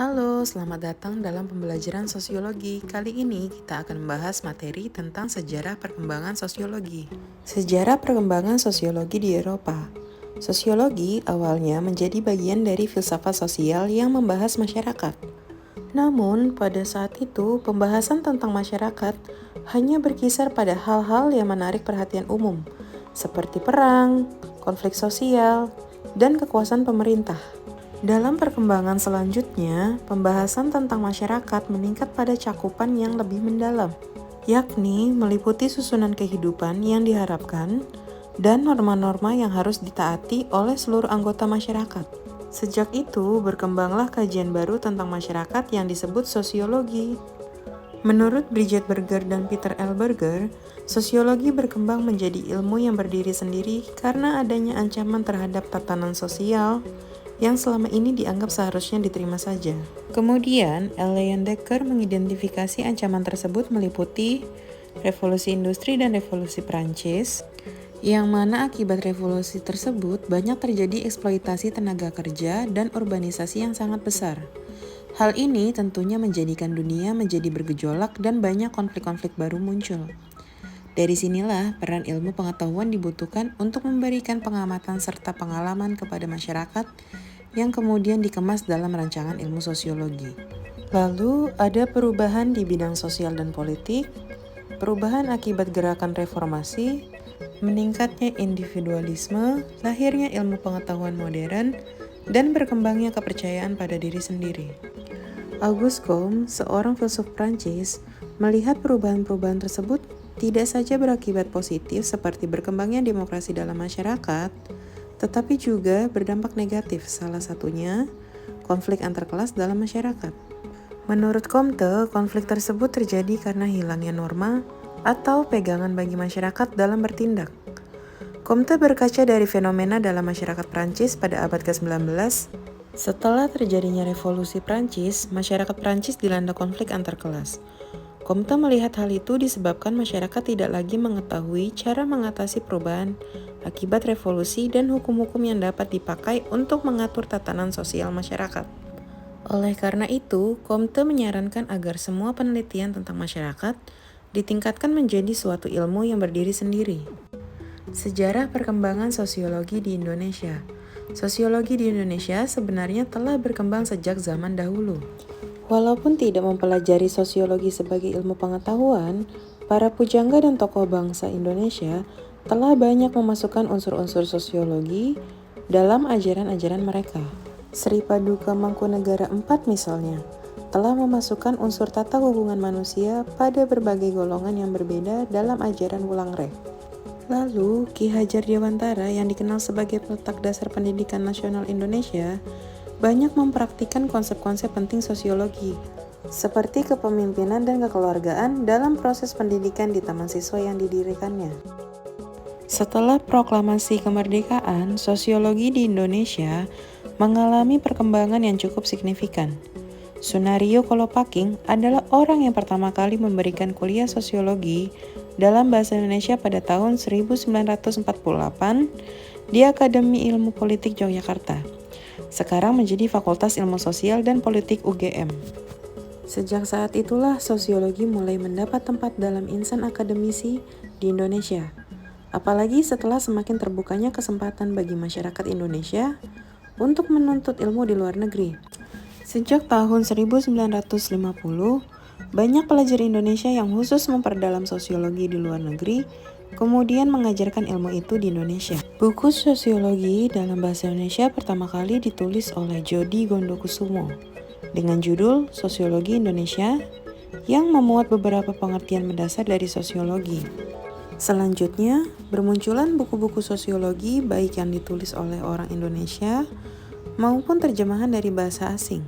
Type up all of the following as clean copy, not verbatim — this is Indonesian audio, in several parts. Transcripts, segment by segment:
Halo, selamat datang dalam pembelajaran sosiologi. Kali ini kita akan membahas materi tentang sejarah perkembangan sosiologi. Sejarah perkembangan sosiologi di Eropa. Sosiologi awalnya menjadi bagian dari filsafat sosial yang membahas masyarakat. Namun, pada saat itu, pembahasan tentang masyarakat hanya berkisar pada hal-hal yang menarik perhatian umum, seperti perang, konflik sosial, dan kekuasaan pemerintah. Dalam perkembangan selanjutnya, pembahasan tentang masyarakat meningkat pada cakupan yang lebih mendalam, yakni meliputi susunan kehidupan yang diharapkan dan norma-norma yang harus ditaati oleh seluruh anggota masyarakat. Sejak itu, berkembanglah kajian baru tentang masyarakat yang disebut sosiologi. Menurut Bridget Berger dan Peter L. Berger, sosiologi berkembang menjadi ilmu yang berdiri sendiri karena adanya ancaman terhadap tatanan sosial yang selama ini dianggap seharusnya diterima saja. Kemudian, Leon Decker mengidentifikasi ancaman tersebut meliputi revolusi industri dan revolusi Prancis, yang mana akibat revolusi tersebut banyak terjadi eksploitasi tenaga kerja dan urbanisasi yang sangat besar. Hal ini tentunya menjadikan dunia menjadi bergejolak dan banyak konflik-konflik baru muncul. Dari sinilah peran ilmu pengetahuan dibutuhkan untuk memberikan pengamatan serta pengalaman kepada masyarakat yang kemudian dikemas dalam rancangan ilmu sosiologi. Lalu ada perubahan di bidang sosial dan politik, perubahan akibat gerakan reformasi, meningkatnya individualisme, lahirnya ilmu pengetahuan modern, dan berkembangnya kepercayaan pada diri sendiri. Auguste Comte, seorang filsuf Prancis, melihat perubahan-perubahan tersebut tidak saja berakibat positif seperti berkembangnya demokrasi dalam masyarakat, tetapi juga berdampak negatif, salah satunya konflik antar kelas dalam masyarakat. Menurut Comte, konflik tersebut terjadi karena hilangnya norma atau pegangan bagi masyarakat dalam bertindak. Comte berkaca dari fenomena dalam masyarakat Prancis pada abad ke-19. Setelah terjadinya revolusi Prancis, masyarakat Prancis dilanda konflik antar kelas. Comte melihat hal itu disebabkan masyarakat tidak lagi mengetahui cara mengatasi perubahan akibat revolusi dan hukum-hukum yang dapat dipakai untuk mengatur tatanan sosial masyarakat. Oleh karena itu, Comte menyarankan agar semua penelitian tentang masyarakat ditingkatkan menjadi suatu ilmu yang berdiri sendiri. Sejarah perkembangan sosiologi di Indonesia. Sosiologi di Indonesia sebenarnya telah berkembang sejak zaman dahulu. Walaupun tidak mempelajari sosiologi sebagai ilmu pengetahuan, para pujangga dan tokoh bangsa Indonesia telah banyak memasukkan unsur-unsur sosiologi dalam ajaran-ajaran mereka. Sri Paduka Mangkunegara IV misalnya, telah memasukkan unsur tata hubungan manusia pada berbagai golongan yang berbeda dalam ajaran Wulangreh. Lalu, Ki Hajar Dewantara yang dikenal sebagai peletak dasar pendidikan nasional Indonesia banyak mempraktikkan konsep-konsep penting sosiologi, seperti kepemimpinan dan kekeluargaan dalam proses pendidikan di taman siswa yang didirikannya. Setelah proklamasi kemerdekaan, sosiologi di Indonesia mengalami perkembangan yang cukup signifikan. Sunario Kolopaking adalah orang yang pertama kali memberikan kuliah sosiologi dalam bahasa Indonesia pada tahun 1948 di Akademi Ilmu Politik Yogyakarta. Sekarang menjadi Fakultas Ilmu Sosial dan Politik UGM. Sejak saat itulah sosiologi mulai mendapat tempat dalam insan akademisi di Indonesia. Apalagi setelah semakin terbukanya kesempatan bagi masyarakat Indonesia untuk menuntut ilmu di luar negeri. Sejak tahun 1950, banyak pelajar Indonesia yang khusus memperdalam sosiologi di luar negeri kemudian mengajarkan ilmu itu di Indonesia. Buku sosiologi dalam bahasa Indonesia pertama kali ditulis oleh Jody Gondokusumo dengan judul Sosiologi Indonesia yang memuat beberapa pengertian mendasar dari sosiologi. Selanjutnya, bermunculan buku-buku sosiologi baik yang ditulis oleh orang Indonesia maupun terjemahan dari bahasa asing.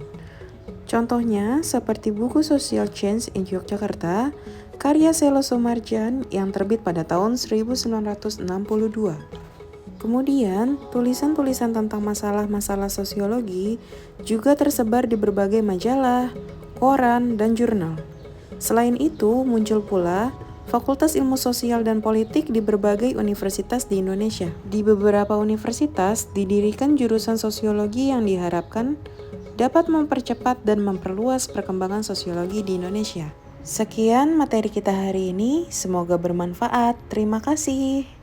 Contohnya seperti buku Social Change in Yogyakarta karya Selo Soemarjan yang terbit pada tahun 1962. Kemudian, tulisan-tulisan tentang masalah-masalah sosiologi juga tersebar di berbagai majalah, koran, dan jurnal. Selain itu, muncul pula Fakultas Ilmu Sosial dan Politik di berbagai universitas di Indonesia. Di beberapa universitas didirikan jurusan sosiologi yang diharapkan dapat mempercepat dan memperluas perkembangan sosiologi di Indonesia. Sekian materi kita hari ini, semoga bermanfaat. Terima kasih.